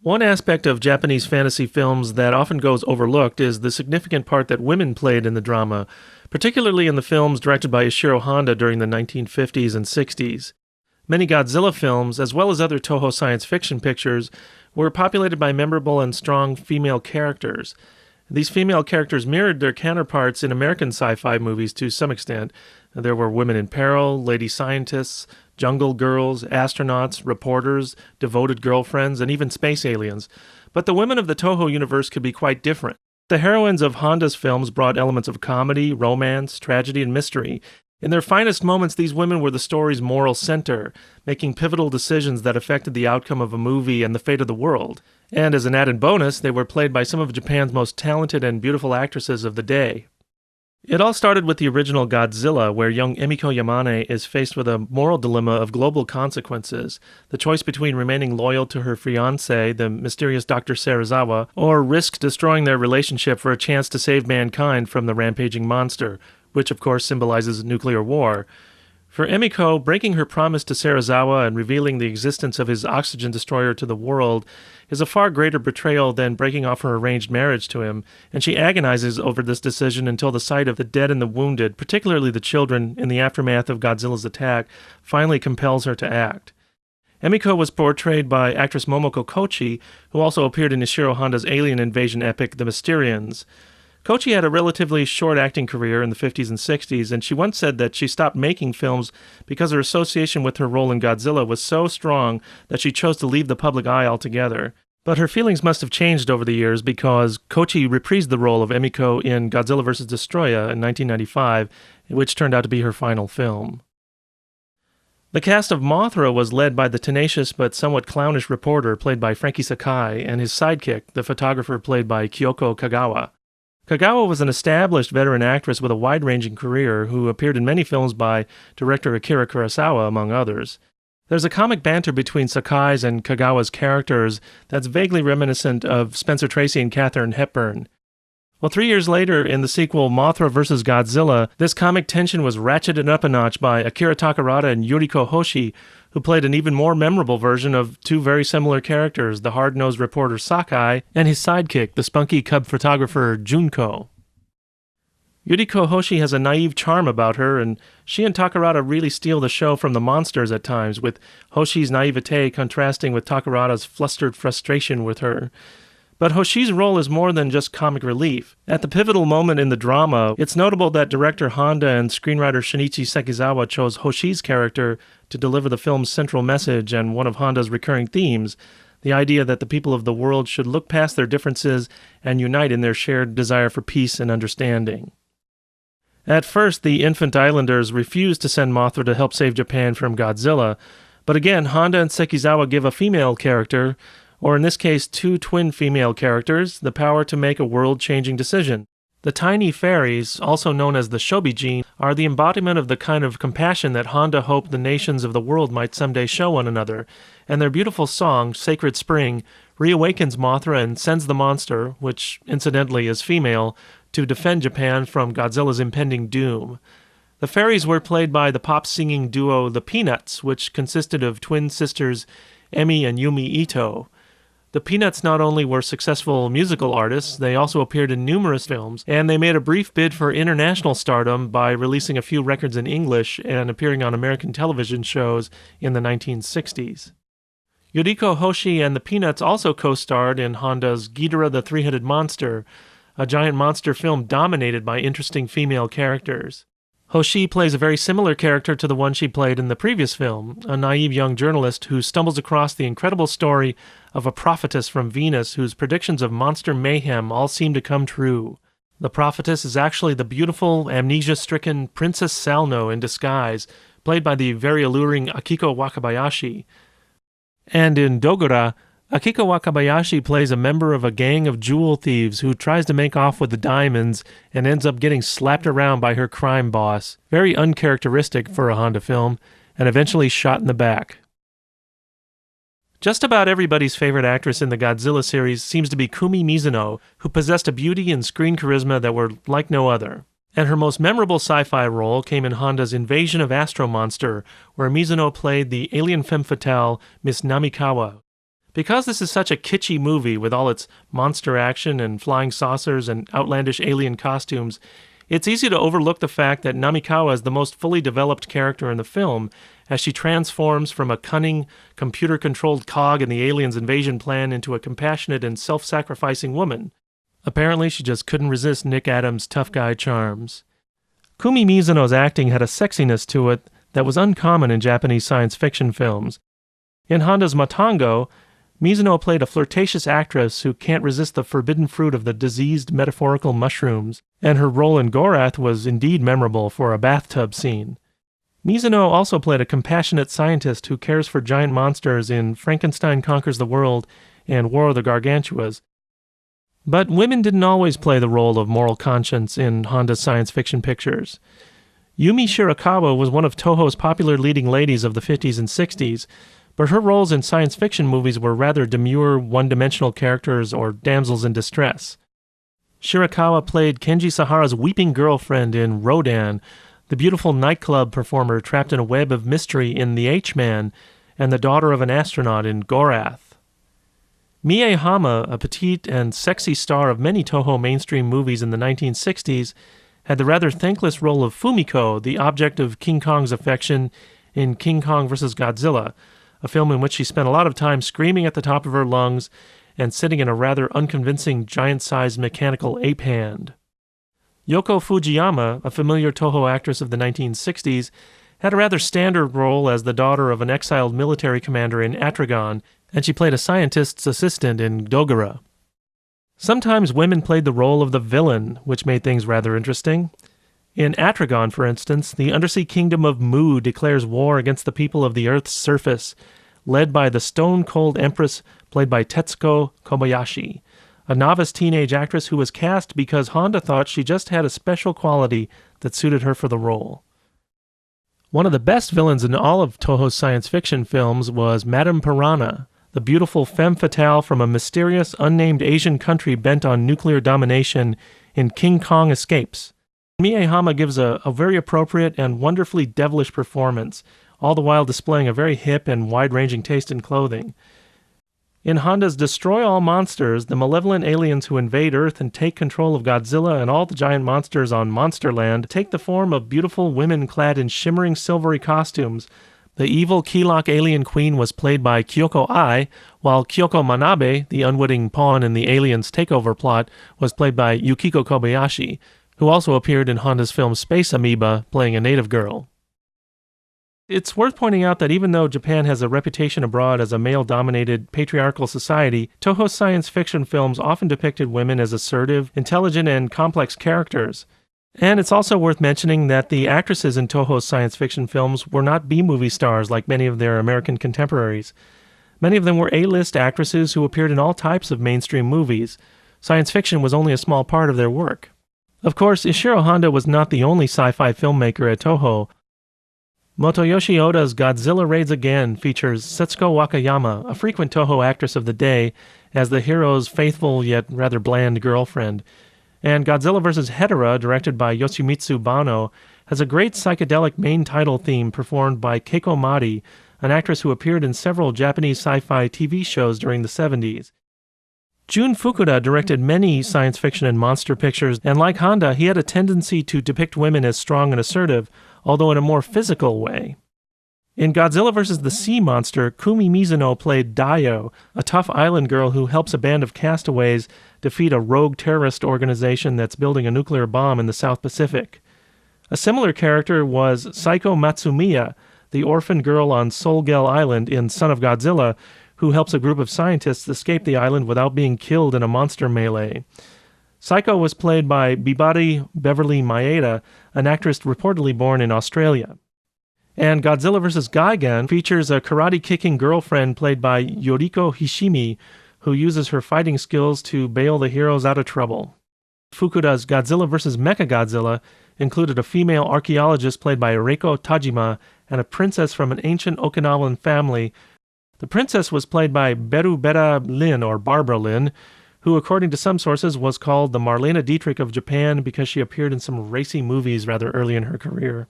One aspect of Japanese fantasy films that often goes overlooked is the significant part that women played in the drama, particularly in the films directed by Ishiro Honda during the 1950s and 60s. Many Godzilla films, as well as other Toho science fiction pictures, were populated by memorable and strong female characters. These female characters mirrored their counterparts in American sci-fi movies to some extent. There were women in peril, lady scientists, jungle girls, astronauts, reporters, devoted girlfriends, and even space aliens. But the women of the Toho universe could be quite different. The heroines of Honda's films brought elements of comedy, romance, tragedy, and mystery. In their finest moments, these women were the story's moral center, making pivotal decisions that affected the outcome of a movie and the fate of the world. And as an added bonus, they were played by some of Japan's most talented and beautiful actresses of the day. It all started with the original Godzilla, where young Emiko Yamane is faced with a moral dilemma of global consequences, the choice between remaining loyal to her fiancé, the mysterious Dr. Serizawa, or risk destroying their relationship for a chance to save mankind from the rampaging monster, which of course symbolizes nuclear war. For Emiko, breaking her promise to Serizawa and revealing the existence of his oxygen destroyer to the world is a far greater betrayal than breaking off her arranged marriage to him, and she agonizes over this decision until the sight of the dead and the wounded, particularly the children, in the aftermath of Godzilla's attack, finally compels her to act. Emiko was portrayed by actress Momoko Kochi, who also appeared in Ishiro Honda's alien invasion epic The Mysterians. Kochi had a relatively short acting career in the 50s and 60s, and she once said that she stopped making films because her association with her role in Godzilla was so strong that she chose to leave the public eye altogether. But her feelings must have changed over the years because Kochi reprised the role of Emiko in Godzilla vs. Destroya in 1995, which turned out to be her final film. The cast of Mothra was led by the tenacious but somewhat clownish reporter played by Frankie Sakai and his sidekick, the photographer played by Kyoko Kagawa. Kagawa was an established veteran actress with a wide-ranging career who appeared in many films by director Akira Kurosawa, among others. There's a comic banter between Sakai's and Kagawa's characters that's vaguely reminiscent of Spencer Tracy and Katharine Hepburn. Well, 3 years later, in the sequel Mothra vs. Godzilla, this comic tension was ratcheted up a notch by Akira Takarada and Yuriko Hoshi, who played an even more memorable version of two very similar characters, the hard-nosed reporter Sakai and his sidekick, the spunky cub photographer Junko. Yuriko Hoshi has a naive charm about her, and she and Takarada really steal the show from the monsters at times, with Hoshi's naivete contrasting with Takarada's flustered frustration with her. But Hoshi's role is more than just comic relief. At the pivotal moment in the drama, it's notable that director Honda and screenwriter Shinichi Sekizawa chose Hoshi's character to deliver the film's central message and one of Honda's recurring themes, the idea that the people of the world should look past their differences and unite in their shared desire for peace and understanding. At first, the infant islanders refused to send Mothra to help save Japan from Godzilla, but again, Honda and Sekizawa give a female character, or in this case two twin female characters, the power to make a world-changing decision. The tiny fairies, also known as the Shobijin, are the embodiment of the kind of compassion that Honda hoped the nations of the world might someday show one another, and their beautiful song, Sacred Spring, reawakens Mothra and sends the monster, which incidentally is female, to defend Japan from Godzilla's impending doom. The fairies were played by the pop-singing duo The Peanuts, which consisted of twin sisters Emi and Yumi Ito. The Peanuts not only were successful musical artists, they also appeared in numerous films, and they made a brief bid for international stardom by releasing a few records in English and appearing on American television shows in the 1960s. Yuriko Hoshi and the Peanuts also co-starred in Honda's Ghidorah the Three-Headed Monster, a giant monster film dominated by interesting female characters. Hoshi plays a very similar character to the one she played in the previous film, a naive young journalist who stumbles across the incredible story of a prophetess from Venus whose predictions of monster mayhem all seem to come true. The prophetess is actually the beautiful, amnesia-stricken Princess Salno in disguise, played by the very alluring Akiko Wakabayashi. And in Dogora, Akiko Wakabayashi plays a member of a gang of jewel thieves who tries to make off with the diamonds and ends up getting slapped around by her crime boss, very uncharacteristic for a Honda film, and eventually shot in the back. Just about everybody's favorite actress in the Godzilla series seems to be Kumi Mizuno, who possessed a beauty and screen charisma that were like no other. And her most memorable sci-fi role came in Honda's Invasion of Astro Monster, where Mizuno played the alien femme fatale Miss Namikawa. Because this is such a kitschy movie with all its monster action and flying saucers and outlandish alien costumes, it's easy to overlook the fact that Namikawa is the most fully developed character in the film, as she transforms from a cunning, computer-controlled cog in the aliens' invasion plan into a compassionate and self-sacrificing woman. Apparently, she just couldn't resist Nick Adams' tough guy charms. Kumi Mizuno's acting had a sexiness to it that was uncommon in Japanese science fiction films. In Honda's Matango, Mizuno played a flirtatious actress who can't resist the forbidden fruit of the diseased metaphorical mushrooms, and her role in Gorath was indeed memorable for a bathtub scene. Mizuno also played a compassionate scientist who cares for giant monsters in Frankenstein Conquers the World and War of the Gargantuas. But women didn't always play the role of moral conscience in Honda's science fiction pictures. Yumi Shirakawa was one of Toho's popular leading ladies of the 50s and 60s, but her roles in science fiction movies were rather demure, one-dimensional characters or damsels in distress. Shirakawa played Kenji Sahara's weeping girlfriend in Rodan, the beautiful nightclub performer trapped in a web of mystery in The H-Man, and the daughter of an astronaut in Gorath. Mie Hama, a petite and sexy star of many Toho mainstream movies in the 1960s, had the rather thankless role of Fumiko, the object of King Kong's affection in King Kong vs. Godzilla, a film in which she spent a lot of time screaming at the top of her lungs and sitting in a rather unconvincing giant-sized mechanical ape hand. Yoko Fujiyama, a familiar Toho actress of the 1960s, had a rather standard role as the daughter of an exiled military commander in Atragon, and she played a scientist's assistant in Dogora. Sometimes women played the role of the villain, which made things rather interesting. In Atragon, for instance, the undersea kingdom of Mu declares war against the people of the Earth's surface, led by the stone-cold empress played by Tetsuko Kobayashi, a novice teenage actress who was cast because Honda thought she just had a special quality that suited her for the role. One of the best villains in all of Toho's science fiction films was Madame Piranha, the beautiful femme fatale from a mysterious, unnamed Asian country bent on nuclear domination in King Kong Escapes. Mie Hama gives a very appropriate and wonderfully devilish performance, all the while displaying a very hip and wide-ranging taste in clothing. In Honda's Destroy All Monsters, the malevolent aliens who invade Earth and take control of Godzilla and all the giant monsters on Monsterland take the form of beautiful women clad in shimmering silvery costumes. The evil Keylok alien queen was played by Kyoko Ai, while Kyoko Manabe, the unwitting pawn in the aliens' takeover plot, was played by Yukiko Kobayashi, who also appeared in Honda's film Space Amoeba, playing a native girl. It's worth pointing out that even though Japan has a reputation abroad as a male-dominated, patriarchal society, Toho's science fiction films often depicted women as assertive, intelligent, and complex characters. And it's also worth mentioning that the actresses in Toho's science fiction films were not B-movie stars like many of their American contemporaries. Many of them were A-list actresses who appeared in all types of mainstream movies. Science fiction was only a small part of their work. Of course, Ishiro Honda was not the only sci-fi filmmaker at Toho. Motoyoshi Oda's Godzilla Raids Again features Setsuko Wakayama, a frequent Toho actress of the day, as the hero's faithful yet rather bland girlfriend. And Godzilla vs. Hedorah, directed by Yoshimitsu Banno, has a great psychedelic main title theme performed by Keiko Mari, an actress who appeared in several Japanese sci-fi TV shows during the 70s. Jun Fukuda directed many science fiction and monster pictures, and like Honda, he had a tendency to depict women as strong and assertive, although in a more physical way. In Godzilla vs. the Sea Monster, Kumi Mizuno played Dayo, a tough island girl who helps a band of castaways defeat a rogue terrorist organization that's building a nuclear bomb in the South Pacific. A similar character was Saiko Matsumiya, the orphan girl on Solgel Island in Son of Godzilla, who helps a group of scientists escape the island without being killed in a monster melee. Saiko was played by Bibari Beverly Maeda, an actress reportedly born in Australia. And Godzilla vs. Gigan features a karate-kicking girlfriend played by Yoriko Hishimi, who uses her fighting skills to bail the heroes out of trouble. Fukuda's Godzilla vs. Mechagodzilla included a female archaeologist played by Reiko Tajima and a princess from an ancient Okinawan family. The princess was played by Berubera Lin, or Barbara Lin, who, according to some sources, was called the Marlene Dietrich of Japan because she appeared in some racy movies rather early in her career.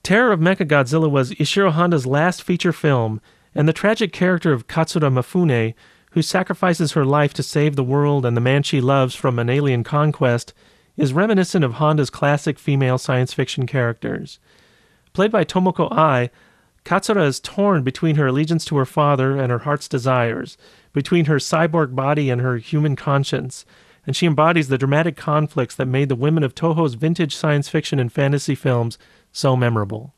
Terror of Mechagodzilla was Ishiro Honda's last feature film, And the tragic character of Katsura Mifune, who sacrifices her life to save the world and the man she loves from an alien conquest, is reminiscent of Honda's classic female science fiction characters. Played by Tomoko Ai, Katsura is torn between her allegiance to her father and her heart's desires, between her cyborg body and her human conscience, and she embodies the dramatic conflicts that made the women of Toho's vintage science fiction and fantasy films so memorable.